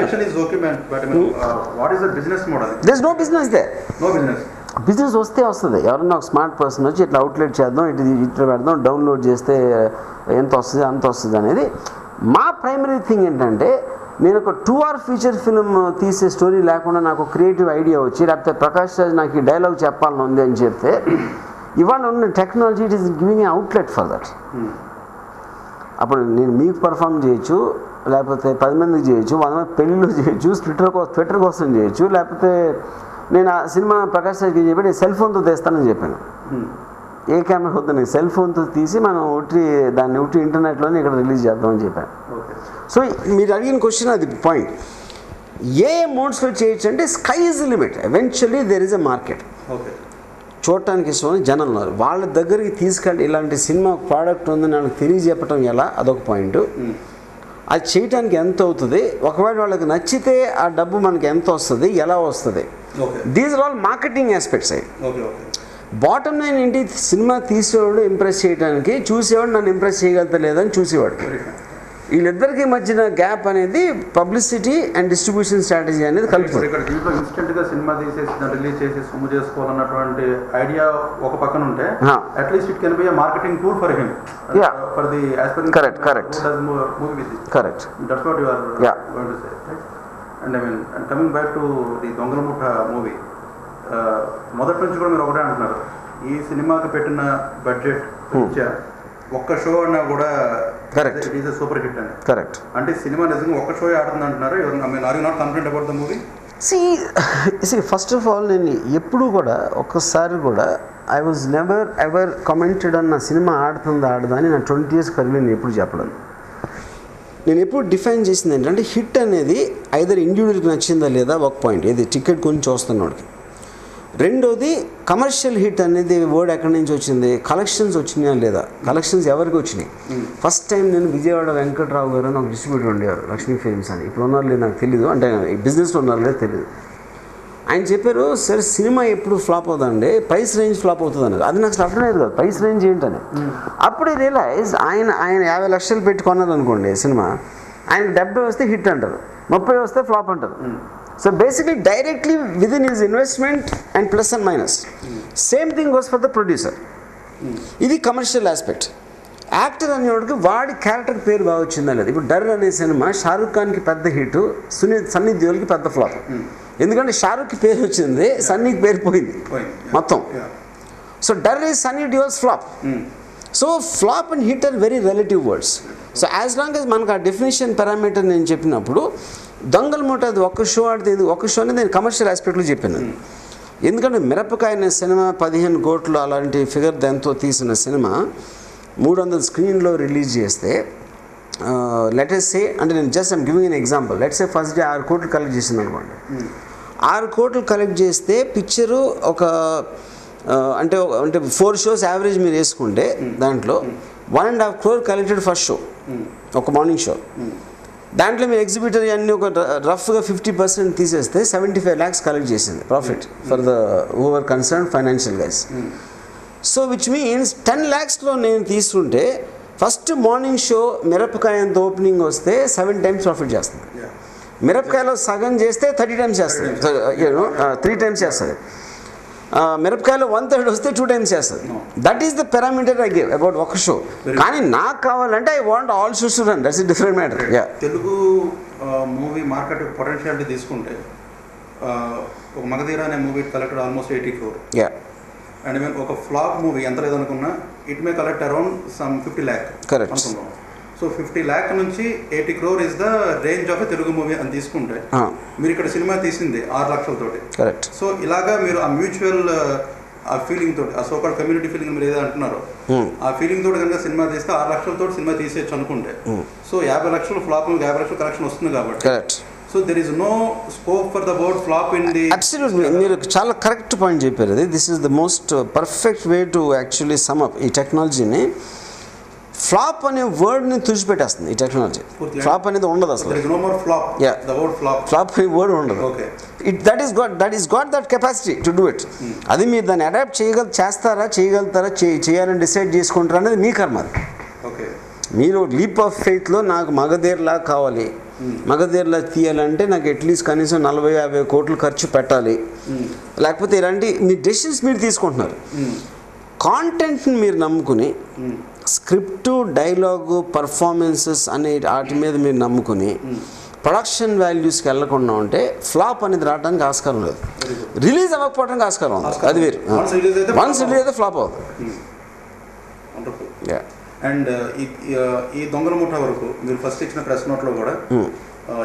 Action is okay, man. But what is the business model? There is no business there. No business. Business వస్తుంది. ఎవరన్నా ఒక smart person వచ్చి ఇట్లా outlet చేద్దాం, ఇట్లా పెడదాం, డౌన్లోడ్ చేస్తే ఎంత వస్తుంది అంత వస్తుంది అనేది. మా ప్రైమరీ థింగ్ ఏంటంటే, నేను ఒక 2 hour ఫీచర్ ఫిల్మ్ తీసే స్టోరీ లేకుండా నాకు క్రియేటివ్ ఐడియా వచ్చి, లేకపోతే ప్రకాష్ రాజ్ నాకు ఈ డైలాగ్ చెప్పాలని ఉంది అని చెప్తే, ఇవాళ ఉన్న technology it is giving a outlet for that. అప్పుడు నేను మీకు పర్ఫామ్ చేయొచ్చు, లేకపోతే 10 మందికి చేయొచ్చు, 100 మంది పెళ్ళిలో చేయొచ్చు, ట్విట్టర్ కోసం చేయొచ్చు, లేకపోతే నేను ఆ సినిమా ప్రకాష్ రాజ్కి చెప్పి నేను సెల్ ఫోన్తో తెస్తానని చెప్పాను. ఏ కెమెరా వద్దు, నేను సెల్ ఫోన్తో తీసి మనం దాన్ని ఇంటర్నెట్లోనే ఇక్కడ రిలీజ్ చేద్దామని చెప్పాను. సో మీరు అడిగిన క్వశ్చన్ అది పాయింట్. ఏ మోడ్స్లో చేయొచ్చు అంటే sky is limit. Eventually there is a market. చూడటానికి ఇష్టమని జనం ఉన్నారు, వాళ్ళ దగ్గరికి తీసుకెళ్ళి ఇలాంటి సినిమా ప్రోడక్ట్ ఉందని వాళ్ళకి తెలియజెప్పడం ఎలా, అదొక పాయింట్. అది చేయడానికి ఎంత అవుతుంది, ఒకవేళ వాళ్ళకి నచ్చితే ఆ డబ్బు మనకి ఎంత వస్తుంది, ఎలా వస్తుంది, these are all marketing aspects. అయ్యి బాటమ్ లైన్ ఏంటి, సినిమా తీసేవాడు ఇంప్రెస్ చేయడానికి, చూసేవాడు నన్ను ఇంప్రెస్ చేయగలుగుతా లేదని చూసేవాడు. వీళ్ళిద్దరికి మధ్యన గ్యాప్ అనేది పబ్లిసిటీ అండ్ డిస్ట్రిబ్యూషన్ స్ట్రాటజీ అనేది కలుపుతుంది. ఇక్కడ దీంట్లో ఇన్స్టెంట్గా సినిమా తీసేసి దాన్ని రిలీజ్ చేసి సొమ్ము చేసుకోవాలన్నటువంటి ఐడియా ఒక పక్కన ఉంటే, at least it can be a marketing tool for him, for the aspirant. Correct. That's what you are going to say, right? And I mean, and coming back to the Dongala Mutha movie, మొదటి నుంచి కూడా మీరు ఒకటే అంటున్నారు, ఈ సినిమాకి పెట్టిన బడ్జెట్ ఒక్క షో అన్నా కూడా correct it is a super hit అని. కరెక్ట్. అంటే సినిమా నిజంగా ఒక్క షో ఆడుతుంది అంటున్నారు. Are you not complaint about the movie? First of all నేను ఎప్పుడు కూడా ఒక్కసారి కూడా I was never ever commented అన్న సినిమా ఆడుతుందా ఆడదా అని నా 20 years కరిగి నేను ఎప్పుడు చెప్పడం. నేను ఎప్పుడు డిఫైన్ చేసింది ఏంటంటే, హిట్ అనేది ఐదర్ ఇండివిజువల్కి నచ్చిందా లేదా ఒక పాయింట్, ఏది టికెట్ కొని చూస్తున్నవాడికి. రెండోది కమర్షియల్ హిట్ అనేది వర్డ్ ఎక్కడి నుంచి వచ్చింది, కలెక్షన్స్ వచ్చినాయా లేదా, కలెక్షన్స్ ఎవరికి వచ్చినాయి. ఫస్ట్ టైం నేను విజయవాడ వెంకట్రావు గారు అని ఒక డిస్ట్రిబ్యూటర్ ఉండేవారు, లక్ష్మీ ఫిల్మ్స్ అని. ఇప్పుడు ఉన్నారు లేదు నాకు తెలీదు, అంటే ఈ బిజినెస్లో ఉన్నారు లేదు తెలియదు. ఆయన చెప్పారు, సరే సినిమా ఎప్పుడు ఫ్లాప్ అవుతుందండి, ప్రైస్ రేంజ్ ఫ్లాప్ అవుతుంది అన్నారు. అది నాకు అర్థం లేదు కదా, ప్రైస్ రేంజ్ ఏంటని. అప్పుడే రియలైజ్ ఆయన 50 లక్షలు పెట్టి కొన్నారు అనుకోండి సినిమా, ఆయనకు 70 వస్తే హిట్ అంటారు, 30 వస్తే ఫ్లాప్ అంటారు. So basically directly within his investment and plus and minus. Same thing goes for the producer. ఇది కమర్షియల్ ఆస్పెక్ట్. యాక్టర్ అనేవాడికి వాడి క్యారెక్టర్ పేరు బాగా వచ్చిందా లేదు. ఇప్పుడు డర్ అనే సినిమా షారూక్ ఖాన్కి పెద్ద హిట్, సన్నీ దేఓల్కి పెద్ద ఫ్లాప్. ఎందుకంటే షారూక్కి పేరు వచ్చింది, సన్నీకి పేరు పోయింది మొత్తం. So Darr is Sunny Deol's flop. So flop and hit are very relative words. So as long as మనకు ఆ డెఫినేషన్ పారామీటర్ నేను చెప్పినప్పుడు, దొంగల మూట అది ఒక్క షో ఆడితే, ఒక్క షో అనేది నేను కమర్షియల్ ఆస్పెక్ట్లో చెప్పాను. ఎందుకంటే మిరపకాయ అనే సినిమా 15 కోట్లు అలాంటి ఫిగర్ దాంతో తీసిన సినిమా 300 స్క్రీన్లో రిలీజ్ చేస్తే, లెటెస్ సే, అంటే నేను just I'm giving an example, let's say first day 6 కోట్లు కలెక్ట్ చేసింది అనుకోండి. 6 కోట్లు కలెక్ట్ చేస్తే పిక్చరు ఒక అంటే 4 shows యావరేజ్ మీరు వేసుకుంటే దాంట్లో 1.5 crore కలెక్టెడ్ ఫస్ట్ షో, ఒక మార్నింగ్ షో. దాంట్లో మీరు ఎగ్జిబిటర్ అన్నీ ఒక రఫ్గా 50% తీసేస్తే 75 lakhs కలెక్ట్ చేసింది profit for the over concern financial guys. So which means 10 lakhsలో నేను తీసుకుంటే ఫస్ట్ మార్నింగ్ షో మిరపకాయ అంత ఓపెనింగ్ వస్తే 7 times ప్రాఫిట్ చేస్తుంది. మిరపకాయలో సగం చేస్తే 30 times చేస్తుంది, 3 times చేస్తుంది. మిరపకాయలో 1/3 వస్తే 2 times చేస్తుంది. That is the parameter I give about ఒక షో. కానీ నాకు కావాలంటే I want all shows to run, that's a different matter. Telugu movie market potentiality తీసుకుంటే, ఒక మగధీర అనే movie collected almost 80 crore. And మేము ఒక ఫ్లాప్ మూవీ ఎంత లేదనుకున్నా it may collect around some 50 lakh అనుకున్నాం. సో 50 lakh నుంచి 80 crore is the range of a Telugu movie అని తీసుకుంటే, మీరు ఇక్కడ సినిమా తీసింది 6 లక్షలతోటి. కరెక్ట్. సో ఇలాగా మీరు ఆ మ్యూచువల్ ఆ ఫీలింగ్ తోటి, ఆ సోకాల్డ్ కమ్యూనిటీ ఫీలింగ్ మీరు ఏదో అంటున్నారో, ఆ ఫీలింగ్ తోటి కనుక సినిమా తీస్తే 6 లక్షలతో సినిమా తీసేయచ్చు అనుకుంటే, సో 50 లక్షలు ఫ్లాప్, 50 లక్షలు కలెక్షన్ వస్తుంది కాబట్టి. Correct. So there is no scope for the word flop in the. Absolutely, మీరు చాలా కరెక్ట్ పాయింట్ చెప్పారు. అది this is the most perfect way to actually sum up ఈ టెక్నాలజీని. ఫ్లాప్ అనే వర్డ్ని తుడిచిపెట్టేస్తుంది ఈ టెక్నాలజీ. ఫ్లాప్ అనేది ఉండదు అసలు. ఫ్లాప్ అనే వర్డ్ ఉండదు. That is got that capacity to do it. అది మీరు దాన్ని అడాప్ట్ చేయగలుగుతారా చేయాలని డిసైడ్ చేసుకుంటారా అనేది మీ కర్మ. అది మీరు లీప్ ఆఫ్ ఫెయిత్లో నాకు మగధీర్లా కావాలి, మగధీరలో తీయాలంటే నాకు అట్లీస్ట్ కనీసం 40-50 కోట్లు ఖర్చు పెట్టాలి, లేకపోతే ఇలాంటి మీ డెసిషన్స్ మీరు తీసుకుంటున్నారు. కాంటెంట్ని మీరు నమ్ముకుని స్క్రిప్టు, డైలాగు, పర్ఫార్మెన్సెస్ అనే వాటి మీద మీరు నమ్ముకుని ప్రొడక్షన్ వాల్యూస్కి వెళ్ళకుండా ఉంటే ఫ్లాప్ అనేది రావడానికి ఆస్కారం లేదు. రిలీజ్ అవ్వకపోవడానికి ఆస్కారం ఉంది, అది వేరు. వన్స్ రిలీజ్ అయితే ఫ్లాప్ అవుతుంది. అండ్ ఈ దొంగల ముఠా వరకు మీరు ఫస్ట్ ఇచ్చిన ప్రెస్ నోట్లో కూడా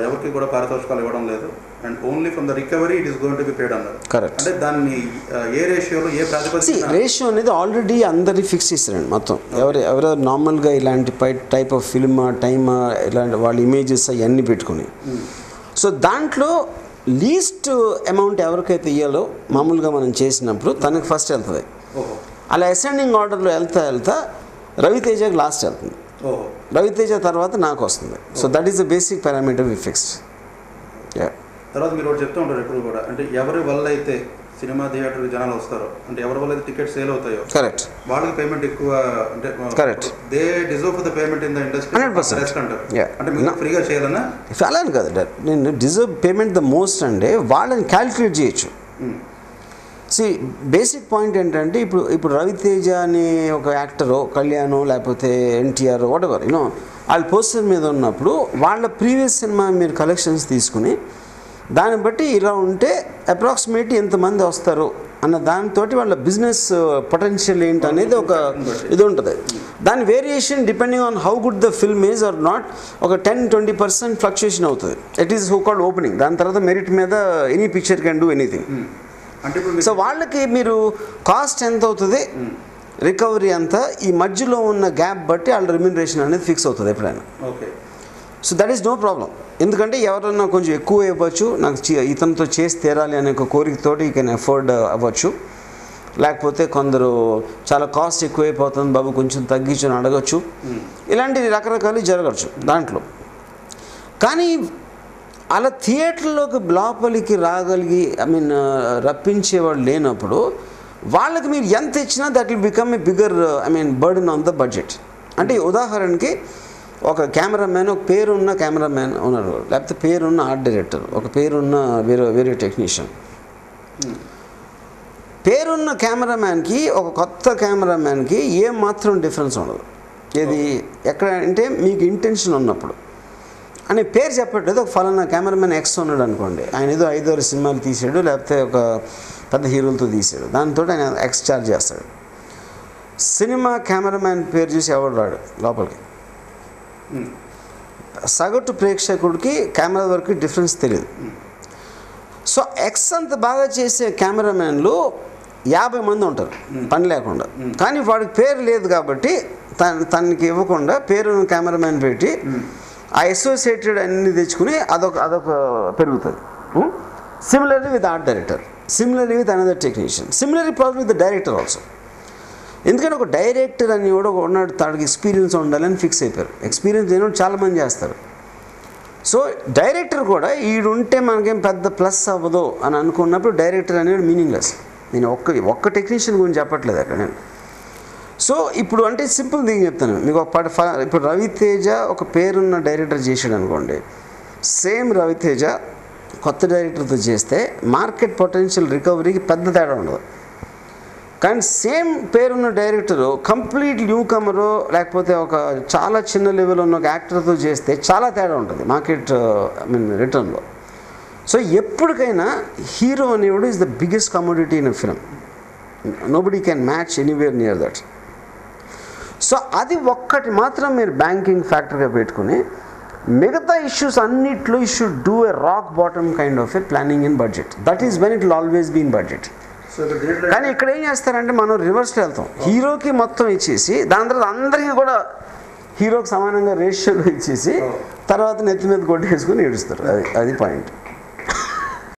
ఎవరికి కూడా పారితోషికాలు ఇవ్వడం లేదు, and only from the recovery it is going to be paid అన్నారు. కరెక్ట్. అంటే దాన్ని ఏ రేషియోలో, ఏ ప్రాతిపదికన? రేషియో అనేది ఆల్రెడీ అందరి ఫిక్స్ చేశారండి మొత్తం. ఎవరో నార్మల్గా ఇలాంటి టైప్ ఆఫ్ ఫిల్మ్, టైమ్, ఇలాంటి వాళ్ళ ఇమేజెస్ అవన్నీ పెట్టుకుని, సో దాంట్లో లీస్ట్ అమౌంట్ ఎవరికైతే ఇవ్వాలో మామూలుగా మనం చేసినప్పుడు తనకి ఫస్ట్ వెళ్తుంది. అలా అసెండింగ్ ఆర్డర్లో వెళ్తా రవితేజకి లాస్ట్ వెళ్తుంది, రవితేజ తర్వాత నాకు వస్తుంది. So that is the basic parameter we fixed. తర్వాత మీరు ఒకటి చెప్తూ ఉంటారు ఎప్పుడు కూడా, అంటే ఎవరి వల్ల అయితే సినిమా థియేటర్కి జనాలు వస్తారో, అంటే ఎవరి వల్ల అయితే టికెట్ సేల్ అవుతాయో, కరెక్ట్, వాళ్ళకి పేమెంట్ ఎక్కువ, అంటే correct, they deserve for the payment in the industry 100% అంటారు. అంటే మీరు ఫ్రీగా చేయాలన్నా అలా అని కాదు, నేను డిజర్వ్ పేమెంట్ ద మోస్ట్ అంటే వాళ్ళని క్యాలిక్యులేట్ చేయొచ్చు. బేసిక్ పాయింట్ ఏంటంటే ఇప్పుడు రవితేజ అనే ఒక యాక్టరో, కళ్యాణో, లేకపోతే ఎన్టీఆర్, వాటెవర్ యూనో, వాళ్ళ పోస్టర్ మీద ఉన్నప్పుడు వాళ్ళ ప్రీవియస్ సినిమా మీరు కలెక్షన్స్ తీసుకుని దాన్ని బట్టి ఇలా ఉంటే అప్రాక్సిమేట్లీ ఎంతమంది వస్తారు అన్న దానితో వాళ్ళ బిజినెస్ పొటెన్షియల్ ఏంటి అనేది ఒక ఇది ఉంటుంది. దాని variation depending on how good the film is or not, ఒక 10-20% ఫ్లక్చుయేషన్ అవుతుంది. It is who called opening. దాని తర్వాత మెరిట్ మీద any picture can do anything. So వాళ్ళకి మీరు కాస్ట్ ఎంత అవుతుంది, రికవరీ ఎంత, ఈ మధ్యలో ఉన్న గ్యాప్ బట్టి వాళ్ళ రెమ్యూనరేషన్ అనేది ఫిక్స్ అవుతుంది ఎప్పుడైనా. Okay. So that is no problem. ఎందుకంటే ఎవరన్నా కొంచెం ఎక్కువ ఇవ్వచ్చు, నాకు ఇతనితో చేసి తీరాలి అనే ఒక కోరికతోటి యూ కెన్ అఫోర్డ్ అవ్వచ్చు, లేకపోతే కొందరు చాలా కాస్ట్ ఎక్కువైపోతుంది బాబు కొంచెం తగ్గించని అడగచ్చు. ఇలాంటి రకరకాలు జరగచ్చు దాంట్లో. కానీ అలా థియేటర్లోకి లోపలికి రాగలిగి రప్పించేవాడు లేనప్పుడు వాళ్ళకి మీరు ఎంత ఇచ్చినా that will become a bigger burden on the budget. అంటే ఉదాహరణకి ఒక కెమెరామ్యాన్, ఒక పేరున్న కెమెరామ్యాన్ ఉన్నారు, లేకపోతే పేరున్న ఆర్ట్ డైరెక్టర్, ఒక పేరున్న వేరే టెక్నీషియన్. పేరున్న కెమెరామ్యాన్కి ఒక కొత్త కెమెరామ్యాన్కి ఏం మాత్రం డిఫరెన్స్ ఉండదు. ఏది ఎక్కడ అంటే మీకు ఇంటెన్షన్ ఉన్నప్పుడు అని పేరు చెప్పట్లేదు. ఒక ఫలానా కెమెరామెన్ ఎక్స్ ఉన్నాడు అనుకోండి, ఆయన ఏదో 5-6 సినిమాలు తీసాడు, లేకపోతే ఒక పెద్ద హీరోలతో తీసాడు, దాంతో ఆయన ఎక్స్ చార్జ్ చేస్తాడు. సినిమా కెమెరామ్యాన్ పేరు చూసి ఎవడు రాడు లోపలికి. సగటు ప్రేక్షకుడికి కెమెరా వరకు డిఫరెన్స్ తెలియదు. సో ఎక్స్ అంత బాగా చేసే కెమెరామ్యాన్లు 50 మంది ఉంటారు పని లేకుండా. కానీ వాడికి పేరు లేదు కాబట్టి తనకి ఇవ్వకుండా పేరు కెమెరామ్యాన్ పెట్టి ఆ అసోసియేటెడ్ అన్ని తెచ్చుకుని అదొక పెరుగుతుంది. Similarly with art director, similarly with another technician, similarly problem with the director also. ఎందుకంటే ఒక డైరెక్టర్ అని కూడా ఉన్నాడు, తాడికి ఎక్స్పీరియన్స్ ఉండాలని ఫిక్స్ అయిపోయారు. ఎక్స్పీరియన్స్ లేని చాలామంది చేస్తారు. సో డైరెక్టర్ కూడా ఈడుంటే మనకేం పెద్ద ప్లస్ అవ్వదు అని అనుకున్నప్పుడు డైరెక్టర్ అనేది మీనింగ్లెస్. నేను ఒక్క టెక్నీషియన్ గురించి చెప్పట్లేదు అక్కడ నేను. సో ఇప్పుడు అంటే సింపుల్ థింగ్ చెప్తాను మీకు. ఇప్పుడు రవితేజ ఒక పేరున్న డైరెక్టర్ చేసాడు అనుకోండి, సేమ్ రవితేజ కొత్త డైరెక్టర్తో చేస్తే మార్కెట్ పొటెన్షియల్ రికవరీకి పెద్ద తేడా ఉండదు. కానీ సేమ్ పేరున్న డైరెక్టరు కంప్లీట్ న్యూ కమరో లేకపోతే ఒక చాలా చిన్న లెవెల్ ఉన్న ఒక యాక్టర్తో చేస్తే చాలా తేడా ఉంటుంది మార్కెట్ రిటర్న్లో. సో ఎప్పటికైనా హీరో అనేవాడు is the biggest commodity in a film. Nobody can match anywhere near that. So అది ఒక్కటి మాత్రం మీరు బ్యాంకింగ్ ఫ్యాక్టర్గా పెట్టుకుని మిగతా ఇష్యూస్ అన్నిట్లో you should do a rock bottom kind of a planning in budget. That is when it will always be in budget. కానీ ఇక్కడ ఏం చేస్తారంటే మనం రివర్స్లో వెళ్తాం. హీరోకి మొత్తం ఇచ్చేసి దాని తర్వాత అందరికీ కూడా హీరోకి సమానంగా రేషియోలో ఇచ్చేసి తర్వాత నెత్తి మీద కొట్టేసుకుని ఏడుస్తారు. అది పాయింట్.